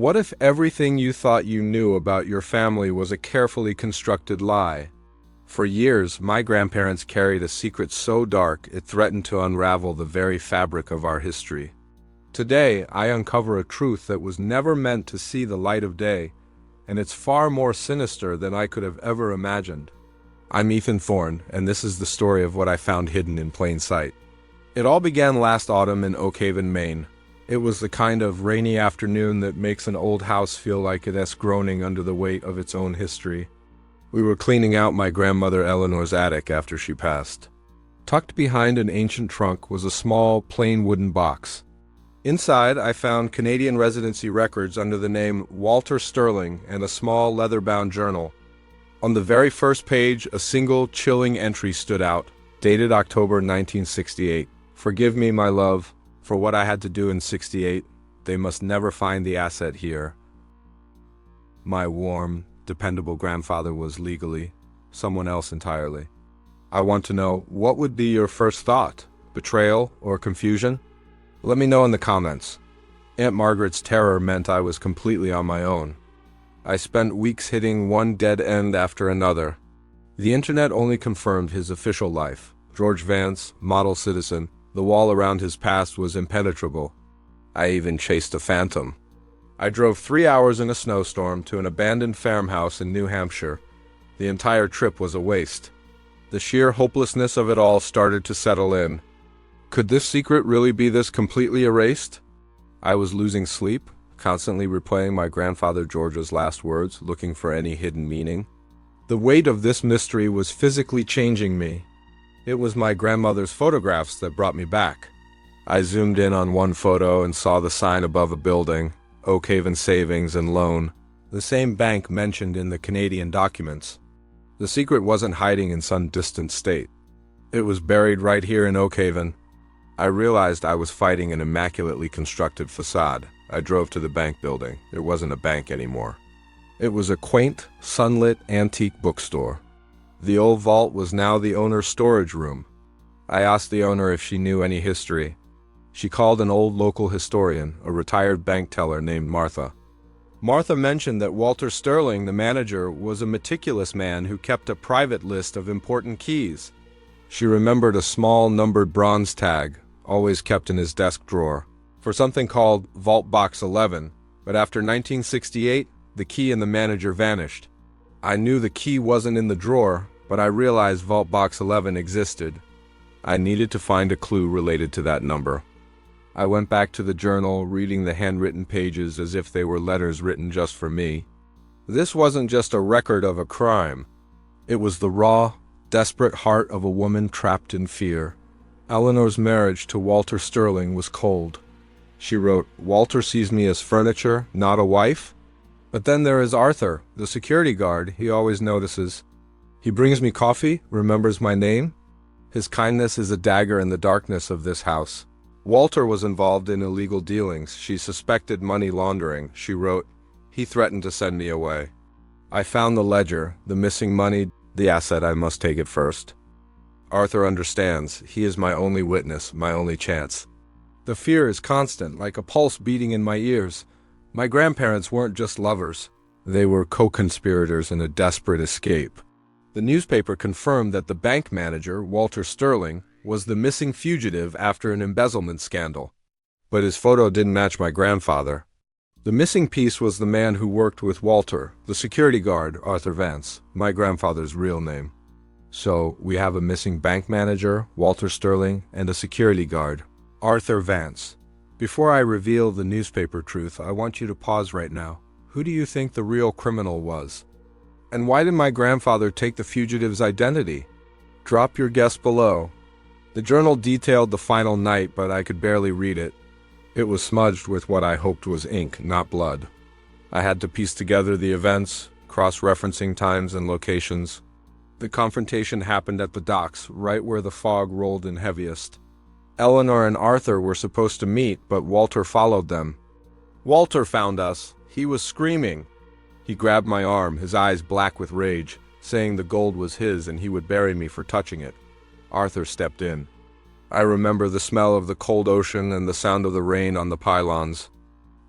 What if everything you thought you knew about your family was a carefully constructed lie? For years, my grandparents carried a secret so dark it threatened to unravel the very fabric of our history. Today, I uncover a truth that was never meant to see the light of day, and it's far more sinister than I could have ever imagined. I'm Ethan Thorne, and this is the story of what I found hidden in plain sight. It all began last autumn in Oakhaven, Maine. It was the kind of rainy afternoon that makes an old house feel like it's groaning under the weight of its own history. We were cleaning out my grandmother Eleanor's attic after she passed. Tucked behind an ancient trunk was a small, plain wooden box. Inside, I found Canadian residency records under the name Walter Sterling and a small leather-bound journal. On the very first page, a single, chilling entry stood out, dated October 1968. "Forgive me, my love, for what I had to do in '68. They must never find the asset here." My warm, dependable grandfather was legally someone else entirely. I want to know, what would be your first thought? Betrayal or confusion? Let me know in the comments. Aunt Margaret's terror meant I was completely on my own. I spent weeks hitting one dead end after another. The internet only confirmed his official life. George Vance, model citizen. The wall around his past was impenetrable. I even chased a phantom. I drove 3 hours in a snowstorm to an abandoned farmhouse in New Hampshire. The entire trip was a waste. The sheer hopelessness of it all started to settle in. Could this secret really be this completely erased? I was losing sleep, constantly replaying my grandfather George's last words, looking for any hidden meaning. The weight of this mystery was physically changing me. It was my grandmother's photographs that brought me back. I zoomed in on one photo and saw the sign above a building, Oakhaven Savings and Loan, the same bank mentioned in the Canadian documents. The secret wasn't hiding in some distant state. It was buried right here in Oakhaven. I realized I was fighting an immaculately constructed facade. I drove to the bank building. It wasn't a bank anymore. It was a quaint, sunlit antique bookstore. The old vault was now the owner's storage room. I asked the owner if she knew any history. She called an old local historian, a retired bank teller named Martha. Martha mentioned that Walter Sterling, the manager, was a meticulous man who kept a private list of important keys. She remembered a small numbered bronze tag, always kept in his desk drawer, for something called Vault Box 11, but after 1968, the key and the manager vanished. I knew the key wasn't in the drawer, but I realized Vault Box 11 existed. I needed to find a clue related to that number. I went back to the journal, reading the handwritten pages as if they were letters written just for me. This wasn't just a record of a crime. It was the raw, desperate heart of a woman trapped in fear. Eleanor's marriage to Walter Sterling was cold. She wrote, "Walter sees me as furniture, not a wife." But then there is Arthur, the security guard. He always notices. He brings me coffee, remembers my name. His kindness is a dagger in the darkness of this house. Walter was involved in illegal dealings. She suspected money laundering. She wrote, "He threatened to send me away." I found the ledger, the missing money, the asset. I must take it first. Arthur understands. He is my only witness, my only chance. The fear is constant, like a pulse beating in my ears. My grandparents weren't just lovers. They were co-conspirators in a desperate escape. The newspaper confirmed that the bank manager, Walter Sterling, was the missing fugitive after an embezzlement scandal. But his photo didn't match my grandfather. The missing piece was the man who worked with Walter, the security guard, Arthur Vance, my grandfather's real name. So, we have a missing bank manager, Walter Sterling, and a security guard, Arthur Vance. Before I reveal the newspaper truth, I want you to pause right now. Who do you think the real criminal was? And why did my grandfather take the fugitive's identity? Drop your guess below. The journal detailed the final night, but I could barely read it. It was smudged with what I hoped was ink, not blood. I had to piece together the events, cross-referencing times and locations. The confrontation happened at the docks, right where the fog rolled in heaviest. Eleanor and Arthur were supposed to meet, but Walter followed them. Walter found us. He was screaming. He grabbed my arm, his eyes black with rage, saying the gold was his and he would bury me for touching it. Arthur stepped in. I remember the smell of the cold ocean and the sound of the rain on the pylons.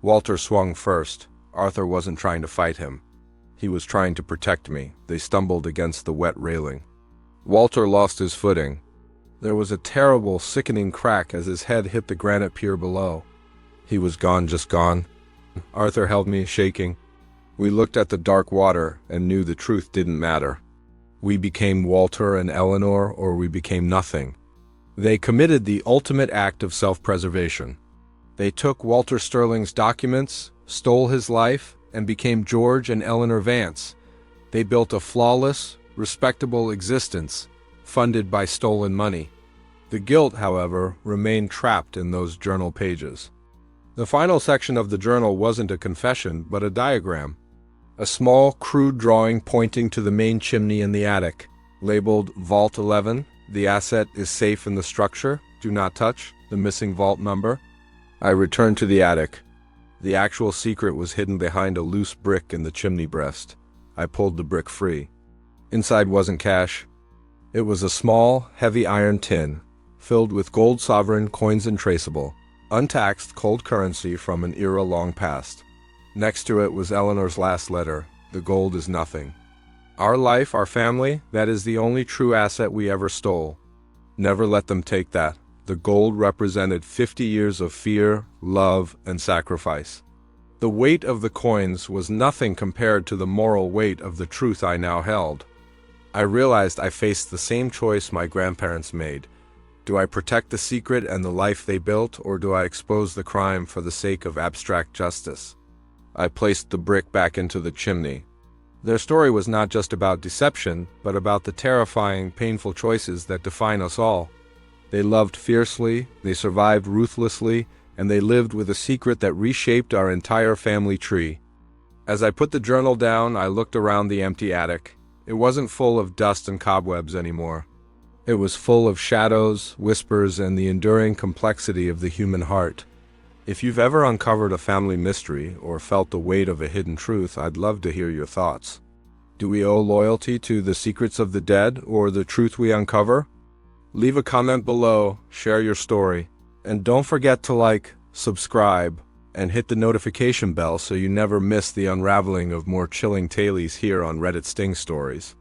Walter swung first. Arthur wasn't trying to fight him. He was trying to protect me. They stumbled against the wet railing. Walter lost his footing. There was a terrible, sickening crack as his head hit the granite pier below. He was gone, just gone. Arthur held me, shaking. We looked at the dark water and knew the truth didn't matter. We became Walter and Eleanor, or we became nothing. They committed the ultimate act of self-preservation. They took Walter Sterling's documents, stole his life, and became George and Eleanor Vance. They built a flawless, respectable existence, funded by stolen money. The guilt, however, remained trapped in those journal pages. The final section of the journal wasn't a confession, but a diagram. A small, crude drawing pointing to the main chimney in the attic, labeled Vault 11. The asset is safe in the structure. Do not touch. The missing vault number. I returned to the attic. The actual secret was hidden behind a loose brick in the chimney breast. I pulled the brick free. Inside wasn't cash. It was a small, heavy iron tin, filled with gold sovereign coins and traceable, untaxed cold currency from an era long past. Next to it was Eleanor's last letter. The gold is nothing. Our life, our family, that is the only true asset we ever stole. Never let them take that. The gold represented 50 years of fear, love, and sacrifice. The weight of the coins was nothing compared to the moral weight of the truth I now held. I realized I faced the same choice my grandparents made. Do I protect the secret and the life they built, or do I expose the crime for the sake of abstract justice? I placed the brick back into the chimney. Their story was not just about deception, but about the terrifying, painful choices that define us all. They loved fiercely, they survived ruthlessly, and they lived with a secret that reshaped our entire family tree. As I put the journal down, I looked around the empty attic. It wasn't full of dust and cobwebs anymore. It was full of shadows, whispers, and the enduring complexity of the human heart. If you've ever uncovered a family mystery or felt the weight of a hidden truth, I'd love to hear your thoughts. Do we owe loyalty to the secrets of the dead or the truth we uncover? Leave a comment below, share your story, and don't forget to like, subscribe, and hit the notification bell so you never miss the unraveling of more chilling tales here on Reddit Sting Stories.